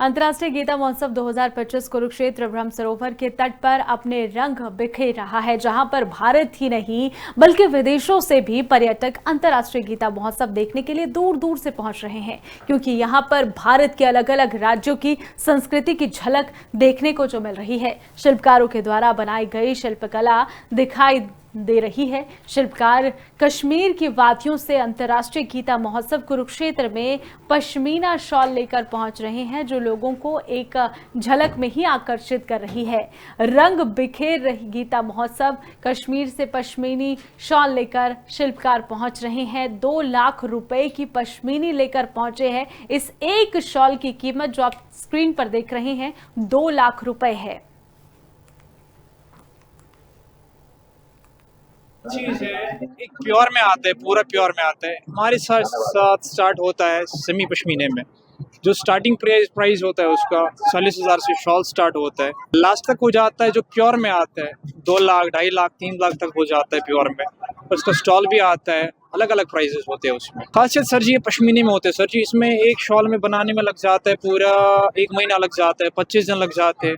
अंतर्राष्ट्रीय गीता महोत्सव 2025 कुरुक्षेत्र ब्रह्म सरोवर के तट पर अपने रंग बिखेर रहा है, जहां पर भारत ही नहीं बल्कि विदेशों से भी पर्यटक अंतर्राष्ट्रीय गीता महोत्सव देखने के लिए दूर दूर से पहुंच रहे हैं, क्योंकि यहां पर भारत के अलग अलग राज्यों की संस्कृति की झलक देखने को जो मिल रही है। शिल्पकारों के द्वारा बनाई गई शिल्पकला दिखाई दे रही है। शिल्पकार कश्मीर की वादियों से अंतर्राष्ट्रीय गीता महोत्सव कुरुक्षेत्र में पश्मीना शॉल लेकर पहुंच रहे हैं, जो लोगों को एक झलक में ही आकर्षित कर रही है। रंग बिखेर रही गीता महोत्सव कश्मीर से पश्मीनी शॉल लेकर शिल्पकार पहुंच रहे हैं। 2 लाख रुपए की पश्मीनी लेकर पहुंचे हैं। इस एक शॉल की कीमत जो आप स्क्रीन पर देख रहे हैं 2 लाख रुपए है। चीज है एक प्योर में आता है, पूरा प्योर में आता है। हमारे साथ स्टार्ट होता है सेमी पश्मीने में, जो स्टार्टिंग प्राइस होता है उसका 40,000 से शॉल स्टार्ट होता है। लास्ट तक हो जाता है जो प्योर में आता है 2 लाख, 2.5 लाख, 3 लाख तक हो जाता है प्योर में। उसका स्टॉल भी आता है, अलग अलग प्राइजेस होते हैं उसमें। खासियत सर जी ये पश्मीने में होते हैं सर जी, इसमें एक शॉल में बनाने में लग जाता है पूरा 1 महीना लग जाता है, 25 दिन लग जाते हैं,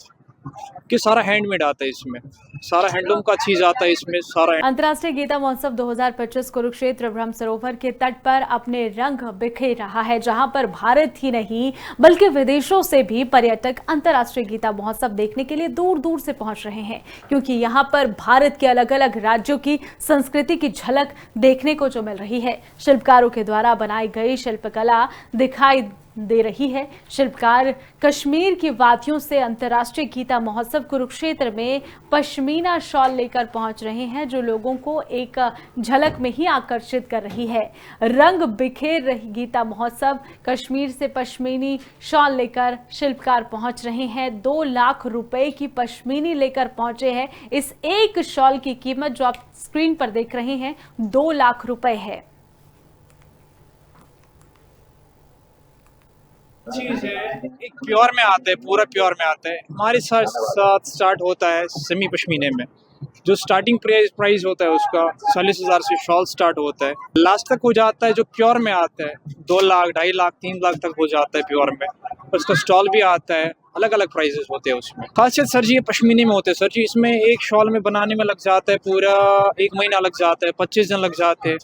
कि सारा हैंडमेड आता है इसमें, सारा हैंडलूम का चीज आता है इसमें सारा। अंतर्राष्ट्रीय गीता महोत्सव 2025 कुरुक्षेत्र ब्रह्म सरोवर के तट पर अपने रंग बिखेर रहा है, जहां पर भारत ही नहीं बल्कि विदेशों से भी पर्यटक अंतर्राष्ट्रीय गीता महोत्सव देखने के लिए दूर दूर से पहुंच रहे हैं, क्योंकि यहां पर भारत के अलग अलग राज्यों की संस्कृति की झलक देखने को जो मिल रही है। शिल्पकारों के द्वारा बनाई गई शिल्पकला दिखाई दे रही है। शिल्पकार कश्मीर की वादियों से अंतर्राष्ट्रीय गीता महोत्सव कुरुक्षेत्र में पश्मीना शॉल लेकर पहुंच रहे हैं, जो लोगों को एक झलक में ही आकर्षित कर रही है। रंग बिखेर रही गीता महोत्सव कश्मीर से पश्मीनी शॉल लेकर शिल्पकार पहुंच रहे हैं। 2 लाख रुपए की पश्मीनी लेकर पहुंचे हैं। इस एक शॉल की कीमत जो आप स्क्रीन पर देख रहे हैं 2 लाख रुपए है। चीज है एक प्योर में आता है, पूरा प्योर में आता है। हमारे साथ स्टार्ट होता है सेमी पश्मीने में, जो स्टार्टिंग प्राइस होता है उसका 40,000 से शॉल स्टार्ट होता है। लास्ट तक हो जाता है जो प्योर में आता है 2 लाख, 2.5 लाख, 3 लाख तक हो जाता है प्योर में। उसका स्टॉल भी आता है, अलग अलग प्राइजेस होते हैं उसमें। खासियत सर जी ये पश्मीने में होते हैं सर जी, इसमें एक शॉल में बनाने में लग जाता है पूरा 1 महीना लग जाता है, 25 दिन लग जाते हैं,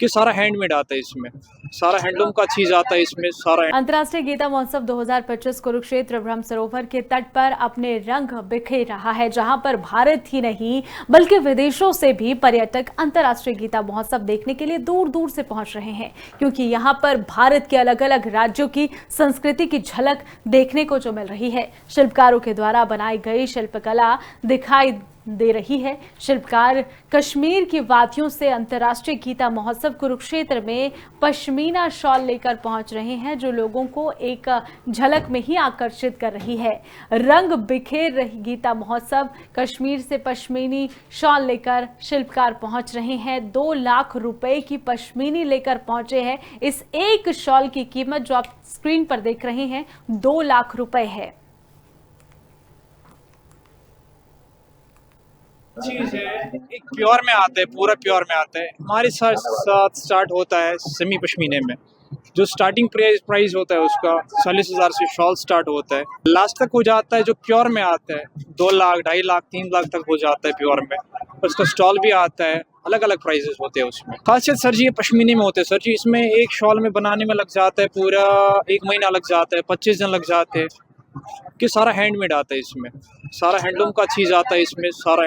कि सारा हैंडमेड आता है इसमें, सारा हैंडलूम का चीज आता है इसमें सारा। अंतर्राष्ट्रीय गीता महोत्सव 2025 कुरुक्षेत्र ब्रह्म सरोवर के तट पर अपने रंग बिखेर रहा है, जहां पर भारत ही नहीं बल्कि विदेशों से भी पर्यटक अंतर्राष्ट्रीय गीता महोत्सव देखने के लिए दूर दूर से पहुंच रहे हैं, क्योंकि यहां पर भारत के अलग अलग राज्यों की संस्कृति की झलक देखने को जो मिल रही है। शिल्पकारों के द्वारा बनाई गई शिल्पकला दिखाई दे रही है। शिल्पकार कश्मीर की वादियों से अंतर्राष्ट्रीय गीता महोत्सव कुरुक्षेत्र में पश्मीना शॉल लेकर पहुंच रहे हैं, जो लोगों को एक झलक में ही आकर्षित कर रही है। रंग बिखेर रही गीता महोत्सव कश्मीर से पश्मीनी शॉल लेकर शिल्पकार पहुंच रहे हैं। 2 लाख रुपए की पश्मीनी लेकर पहुंचे हैं। इस एक शॉल की कीमत जो आप स्क्रीन पर देख रहे हैं 2 लाख रुपए है। चीज है एक प्योर में आता है, पूरा प्योर में आता है। हमारे साथ स्टार्ट होता है सेमी पश्मीने में, जो स्टार्टिंग प्राइस होता है उसका 40,000 से शॉल स्टार्ट होता है। लास्ट तक हो जाता है जो प्योर में आता है 2 लाख, 2.5 लाख, 3 लाख तक हो जाता है प्योर में। उसका स्टॉल भी आता है, अलग अलग प्राइजेस होते हैं उसमें। खासियत सर जी ये पश्मीने में होते हैं सर जी, इसमें एक शॉल में बनाने में लग जाता है पूरा 1 महीना लग जाता है, 25 दिन लग जाते हैं, कि सारा हैंडमेड आता है इसमें, सारा हैंडलूम का चीज आता है इसमें सारा।